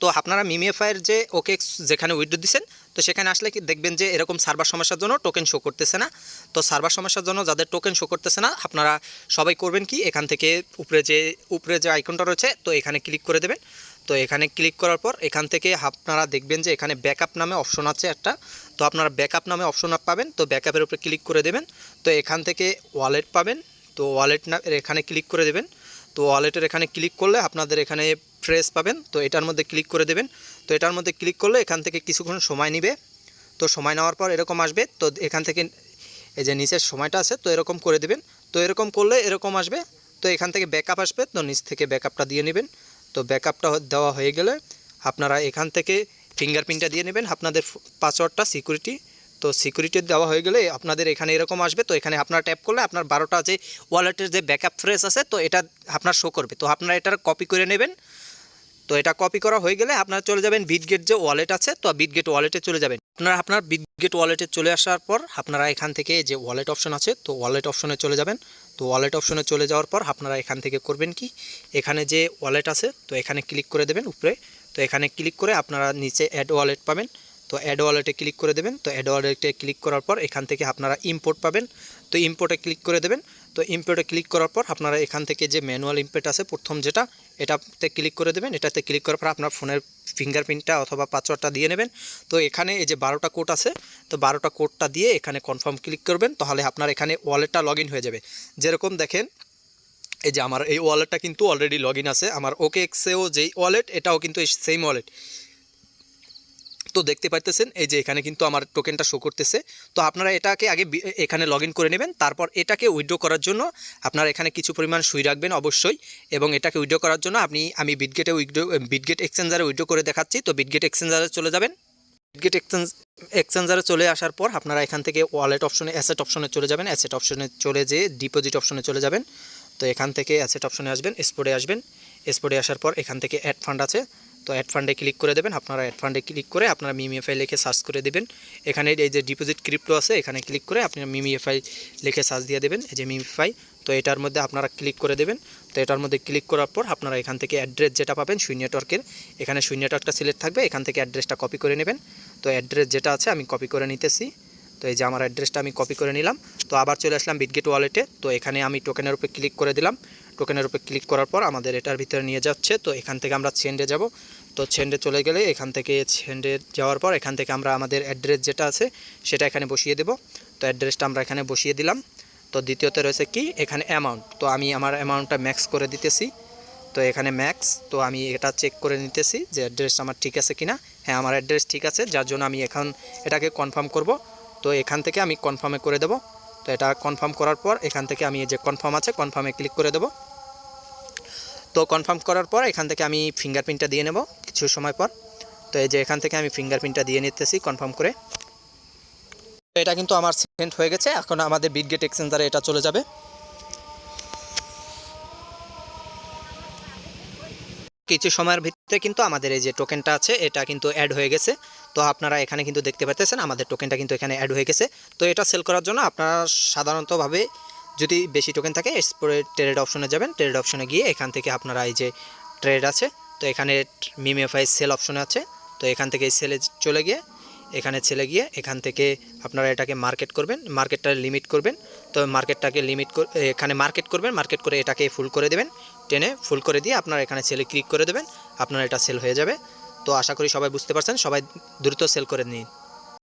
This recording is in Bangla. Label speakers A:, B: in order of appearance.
A: তো আপনারা মিমিএফআইয়ের যে ওকেএক্স যেখানে উইথড্র দিচ্ছেন, তো সেখানে আসলে কি দেখবেন যে এরকম সার্ভার সমস্যার জন্য টোকেন শো করতেছে না। তো সার্ভার সমস্যার জন্য যাদের টোকেন শো করতেছে না, আপনারা সবাই করবেন কি, এখান থেকে উপরে যে আইকনটা রয়েছে, তো এখানে ক্লিক করে দেবেন। তো এখানে ক্লিক করার পর এখান থেকে আপনারা দেখবেন যে এখানে ব্যাকআপ নামে অপশন আছে একটা। তো আপনারা ব্যাকআপ নামে অপশন পাবেন, তো ব্যাকআপের উপরে ক্লিক করে দেবেন। তো এখান থেকে ওয়ালেট পাবেন, তো ওয়ালেট না এখানে ক্লিক করে দেবেন। তো ওয়ালেটের এখানে ক্লিক করলে আপনাদের এখানে ফ্রেশ পাবেন, তো এটার মধ্যে ক্লিক করে দেবেন। তো এটার মধ্যে ক্লিক করলে এখান থেকে কিছুক্ষণ সময় নেবে। তো সময় নেওয়ার পর এরকম আসবে, তো এখান থেকে এই যে নিচের সময়টা আছে, তো এরকম করে দেবেন। তো এরকম করলে এরকম আসবে, তো এখান থেকে ব্যাকআপ আসবে, তো নিচ থেকে ব্যাকআপটা দিয়ে নেবেন। তো ব্যাকআপটা দেওয়া হয়ে গেলে আপনারা এখান থেকে ফিঙ্গারপ্রিন্টটা দিয়ে নেবেন, আপনাদের পাসওয়ার্ডটা সিকিউরিটি। তো সিকিউরিটি দেওয়া হয়ে গেলে আপনাদের এখানে এরকম আসবে। তো এখানে আপনারা ট্যাপ করলে আপনার 12টা যে ওয়ালেটের যে ব্যাকআপ ফ্রেজ আছে, তো এটা আপনার শো করবে। তো আপনারা এটার কপি করে নেবেন। তো এটা কপি করা হয়ে গেলে আপনারা চলে যাবেন বিটগেট যে ওয়ালেট আছে, তো বিটগেট ওয়ালেটে চলে যাবেন। আপনার বিটগেট ওয়ালেটে চলে আসার পর আপনারা এখান থেকে যে ওয়ালেট অপশন আছে, তো ওয়ালেট অপশনে চলে যাবেন। তো ওয়ালেট অপশনে চলে যাওয়ার পর আপনারা এখান থেকে করবেন কি, এখানে যে ওয়ালেট আছে, তো এখানে ক্লিক করে দেবেন উপরে। তো এখানে ক্লিক করে আপনারা নিচে অ্যাড ওয়ালেট পাবেন, তো অ্যাড ওয়ালেটে ক্লিক করে দেবেন। তো অ্যাড ওয়ালেটে ক্লিক করার পর এখান থেকে আপনারা ইম্পোর্ট পাবেন, তো ইম্পোর্টে ক্লিক করে দেবেন। তো ইম্পোর্টে ক্লিক করার পর আপনারা এখান থেকে যে ম্যানুয়াল ইম্পোর্ট আছে প্রথম যেটা, এটাতে ক্লিক করে দেবেন। এটাতে ক্লিক করার পর আপনার ফোনের ফিঙ্গারপ্রিন্টটা অথবা পাসওয়ার্ডটা দিয়ে নেবেন। তো এখানে এই যে 12টা কোড আছে, তো 12টা কোডটা দিয়ে এখানে কনফার্ম ক্লিক করবেন, তাহলে আপনার এখানে ওয়ালেটটা লগ ইন হয়ে যাবে। যেরকম দেখেন এই যে আমার এই ওয়ালেটটা কিন্তু অলরেডি লগ ইন আছে, আমার ওকেএক্সেও যেই ওয়ালেট, এটাও কিন্তু এই সেম ওয়ালেট। তো দেখতে পাইতেছেন এই যে এখানে কিন্তু আমার টোকেনটা শো করতেছে। তো আপনারা এটাকে আগে এখানে লগ ইন করে নেবেন, তারপর এটাকে উইথড্র করার জন্য আপনারা এখানে কিছু পরিমাণ সুই রাখবেন অবশ্যই। এবং এটাকে উইথড্র করার জন্য আমি বিটগেট এক্সচেঞ্জারে উইথড্র করে দেখাচ্ছি। তো বিটগেট এক্সচেঞ্জারে চলে যাবেন। বিটগেট এক্সচেঞ্জারে চলে আসার পর আপনারা এখান থেকে ওয়ালেট অপশনে অ্যাসেট অপশনে চলে যাবেন। অ্যাসেট অপশনে চলে যেয়ে ডিপোজিট অপশনে চলে যাবেন। তো এখান থেকে অ্যাসেট অপশনে আসবেন, এক্সপোর্টে আসবেন। এক্সপোর্টে আসার পর এখান থেকে অ্যাড ফান্ড আছে, তো অ্যাড ফান্ডে ক্লিক করে দেবেন। আপনারা অ্যাড ফান্ডে ক্লিক করে আপনারা মিমিএফআই লিখে সার্চ করে দেবেন। এখানে এই যে ডিপোজিট ক্রিপ্টো আছে, এখানে ক্লিক করে আপনি মিমিএফআই লিখে সার্চ দিয়ে দেবেন, এই যে মিমিএফআই। তো এটার মধ্যে আপনারা ক্লিক করে দেবেন। তো এটার মধ্যে ক্লিক করার পর আপনারা এখান থেকে অ্যাড্রেস যেটা পাবেন সুই নেটওয়ার্কের, এখানে সুই নেটওয়ার্কটা সিলেক্ট থাকবে, এখান থেকে অ্যাড্রেসটা কপি করে নেবেন। তো অ্যাড্রেস যেটা আছে আমি কপি করে নিতেছি। তো এই যে আমার অ্যাড্রেসটা আমি কপি করে নিলাম। তো আবার চলে আসলাম বিটগেট ওয়ালেটে। তো এখানে আমি টোকেনের উপরে ক্লিক করে দিলাম। টোকেনের উপরে ক্লিক করার পর আমাদের এটার ভিতরে নিয়ে যাচ্ছে। তো এখান থেকে আমরা সেন্ডে যাব। তো সেন্ডে চলে গেলে এখান থেকে সেন্ডে যাওয়ার পর এখান থেকে আমরা আমাদের অ্যাড্রেস যেটা আছে সেটা এখানে বসিয়ে দেব। তো অ্যাড্রেসটা আমরা এখানে বসিয়ে দিলাম। তো দ্বিতীয়তে রয়েছে কি এখানে অ্যামাউন্ট, তো আমি আমার অ্যামাউন্টটা ম্যাক্স করে দিতেছি। তো এখানে ম্যাক্স, তো আমি এটা চেক করে নিতেছি যে অ্যাড্রেস আমার ঠিক আছে কিনা। হ্যাঁ, আমার অ্যাড্রেস ঠিক আছে, যার জন্য আমি এখন এটাকে কনফার্ম করব। তো এখান থেকে আমি কনফার্মে করে দেব। তো এটা কনফার্ম করার পর এখান থেকে আমি এই যে কনফার্ম আছে, কনফার্মে ক্লিক করে দেব। তো কনফার্ম করার পর এখান থেকে আমি ফিঙ্গারপ্রিন্টটা দিয়ে নেব কিছু সময় পর। তো এই যে এখান থেকে আমি ফিঙ্গারপ্রিন্টটা দিয়ে নিতেছি কনফার্ম করে। তো এটা কিন্তু আমার সেন্ড হয়ে গেছে, এখন আমাদের বিটগেট এক্সচেঞ্জারে এটা চলে যাবে। কিছু সময়ের ভিতরে কিন্তু আমাদের এই যে টোকেনটা আছে এটা কিন্তু অ্যাড হয়ে গেছে। তো আপনারা এখানে কিন্তু দেখতে পাচ্ছেন আমাদের টোকেনটা কিন্তু এখানে অ্যাড হয়ে গেছে। তো এটা সেল করার জন্য আপনারা সাধারণতভাবে যদি বেশি টোকেন থাকে এক্সপোর্ট ট্রেড অপশনে যাবেন। ট্রেড অপশনে গিয়ে এখান থেকে আপনারা এই যে ট্রেড আছে, তো এখানে মিমিএফআই সেল অপশনে আছে। তো এখান থেকে সেলে চলে গিয়ে এখান থেকে আপনারা এটাকে মার্কেট করবেন, মার্কেটটা লিমিট করবেন। তো মার্কেটটাকে এখানে মার্কেট করবেন, মার্কেট করে এটাকে ফুল করে দেবেন, টেনে ফুল করে দিয়ে আপনারা এখানে সেলে ক্লিক করে দেবেন, আপনার এটা সেল হয়ে যাবে। তো আশা করি সবাই বুঝতে পারছেন, সবাই দ্রুত সেল করে নিন।